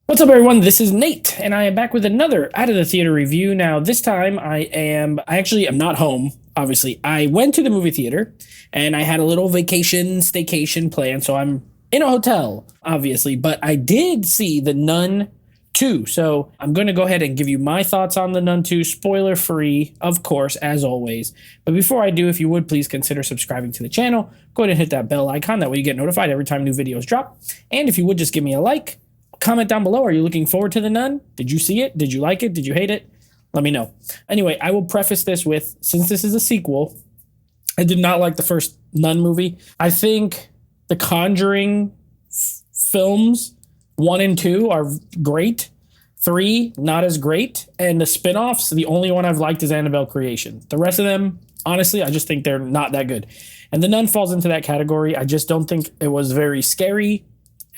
What's up, everyone? This is Nate, and I am back with another Out of the Theater review. Now, this time I actually am not home, obviously. I went to the movie theater, and I had a little vacation, staycation plan, so I'm in a hotel, obviously. But I did see the Nun 2, so I'm going to go ahead and give you my thoughts on the Nun 2, spoiler free, of course, as always. But before I do, if you would, please consider subscribing to the channel. Go ahead and hit that bell icon, that way you get notified every time new videos drop. And if you would, just give me a like. Comment down below. Are you looking forward to the Nun? Did you see it? Did you like it? Did you hate it? Let me know. Anyway, I will preface this with, since this is a sequel, I did not like the first Nun movie. I think the Conjuring films 1 and 2 are great. 3, not as great. And the spin-offs, the only one I've liked is Annabelle Creation. The rest of them, honestly, I just think they're not that good. And the Nun falls into that category. I just don't think it was very scary,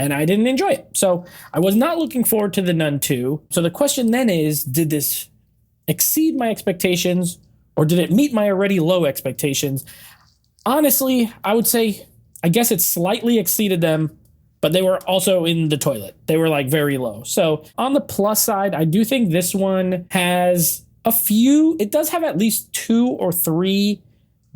and I didn't enjoy it. So I was not looking forward to the Nun 2. So the question then is, did this exceed my expectations, or did it meet my already low expectations? Honestly, I would say, I guess it slightly exceeded them, but they were also in the toilet. They were like very low. So on the plus side, I do think this one has a few, it does have at least 2 or 3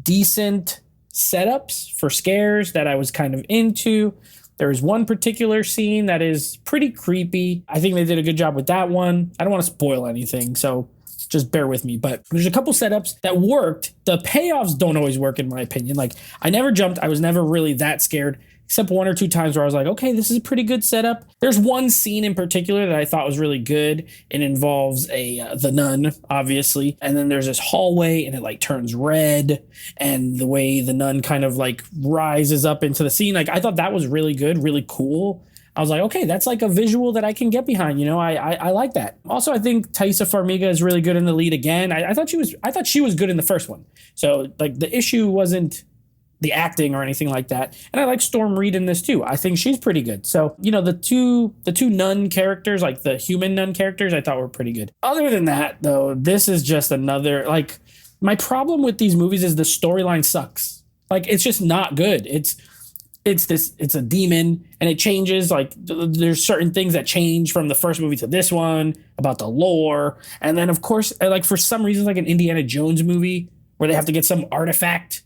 decent setups for scares that I was kind of into. There is one particular scene that is pretty creepy. I think they did a good job with that one. I don't want to spoil anything, so just bear with me. But there's a couple setups that worked. The payoffs don't always work, in my opinion. Like, I never jumped. I was never really that scared, except 1 or 2 times where I was like, okay, this is a pretty good setup. There's one scene in particular that I thought was really good. It involves the nun, obviously. And then there's this hallway and it like turns red. And the way the nun kind of like rises up into the scene, like I thought that was really good, really cool. I was like, okay, that's like a visual that I can get behind. You know, I like that. Also, I think Thaisa Farmiga is really good in the lead again. I thought she was good in the first one. So like the issue wasn't the acting or anything like that. And I like Storm Reed in this too. I think she's pretty good. So, you know, the two nun characters, like the human nun characters, I thought were pretty good. Other than that, though, this is just another, like, my problem with these movies is the storyline sucks. Like, it's just not good. It's a demon and it changes. Like, there's certain things that change from the first movie to this one about the lore. And then, of course, like for some reason, like an Indiana Jones movie where they have to get some artifact,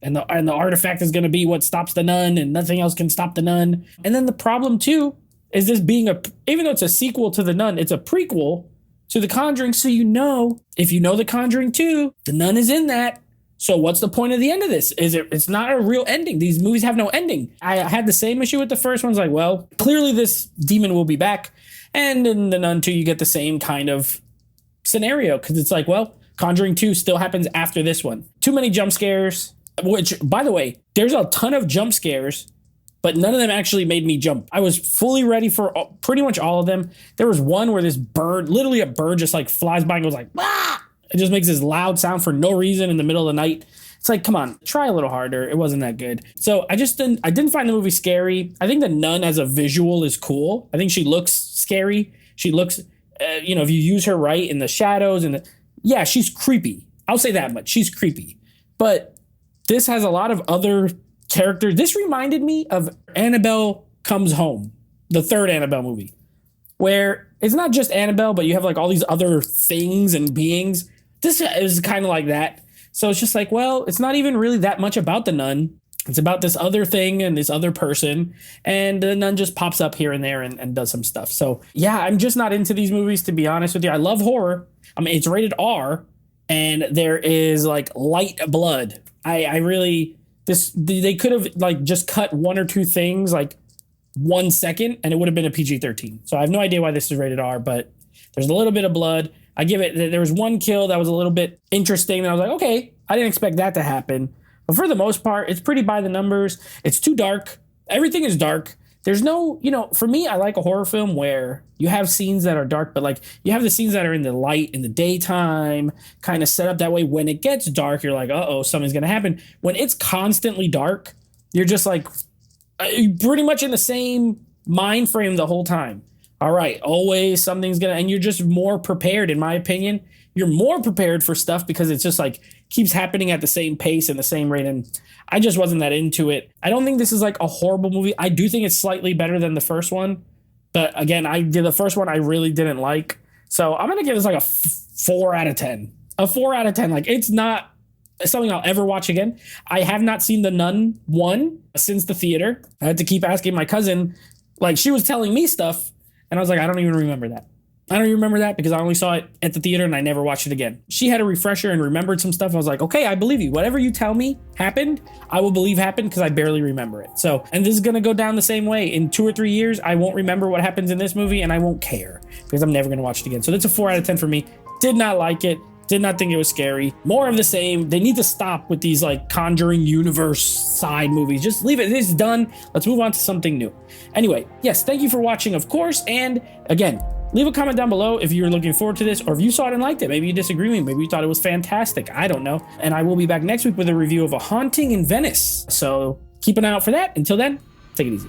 and the artifact is going to be what stops the nun, and nothing else can stop the nun. And then the problem too is this being even though it's a sequel to the Nun, it's a prequel to the Conjuring. So if you know the Conjuring 2, the nun is in that. So what's the point of the end of this? It's not a real ending. These movies have no ending. I had the same issue with the first one. It's like, well, clearly this demon will be back. And in the Nun 2, you get the same kind of scenario, because it's like, well, Conjuring 2 still happens after this one. Too many jump scares. Which, by the way, there's a ton of jump scares, but none of them actually made me jump. I was fully ready for pretty much all of them. There was one where this bird, literally a bird, just like flies by and goes like, ah! It just makes this loud sound for no reason in the middle of the night. It's like, come on, try a little harder. It wasn't that good. So I didn't find the movie scary. I think the nun as a visual is cool. I think she looks scary. She looks, if you use her right in the shadows yeah, she's creepy. I'll say that much. She's creepy. But this has a lot of other characters. This reminded me of Annabelle Comes Home, the third Annabelle movie, where it's not just Annabelle, but you have like all these other things and beings. This is kind of like that. So it's just like, well, it's not even really that much about the nun. It's about this other thing and this other person. And the nun just pops up here and there and does some stuff. So yeah, I'm just not into these movies, to be honest with you. I love horror. I mean, it's rated R and there is like light blood. They could have like just cut 1 or 2 things like 1 second and it would have been a PG-13. So I have no idea why this is rated R, but there's a little bit of blood. There was one kill that was a little bit interesting. And I was like, okay, I didn't expect that to happen. But for the most part, it's pretty by the numbers. It's too dark. Everything is dark. There's no, for me, I like a horror film where you have scenes that are dark, but like you have the scenes that are in the light in the daytime, kind of set up that way. When it gets dark, you're like, uh-oh, something's going to happen. When it's constantly dark, you're just like pretty much in the same mind frame the whole time. All right, always something's going to, and you're just more prepared, in my opinion. You're more prepared for stuff because it's just like keeps happening at the same pace and the same rate. And I just wasn't that into it. I don't think this is like a horrible movie. I do think it's slightly better than the first one, But again, I did the first one I really didn't like. So I'm gonna give this like a 4 out of 10. A 4 out of 10. Like, it's not something I'll ever watch again. I have not seen the Nun 1 since the theater. I had to keep asking my cousin, like, she was telling me stuff, and I was like, I don't even remember that. I don't even remember that because I only saw it at the theater and I never watched it again. She had a refresher and remembered some stuff. I was like, okay, I believe you. Whatever you tell me happened, I will believe happened because I barely remember it. So, and this is going to go down the same way. In 2 or 3 years, I won't remember what happens in this movie and I won't care because I'm never going to watch it again. So that's a 4 out of 10 for me. Did not like it. Did not think it was scary. More of the same. They need to stop with these like Conjuring universe side movies. Just leave it. It's done. Let's move on to something new. Anyway, yes, thank you for watching, of course. And again, leave a comment down below if you're looking forward to this or if you saw it and liked it. Maybe you disagree with me. Maybe you thought it was fantastic. I don't know. And I will be back next week with a review of A Haunting in Venice. So keep an eye out for that. Until then, take it easy.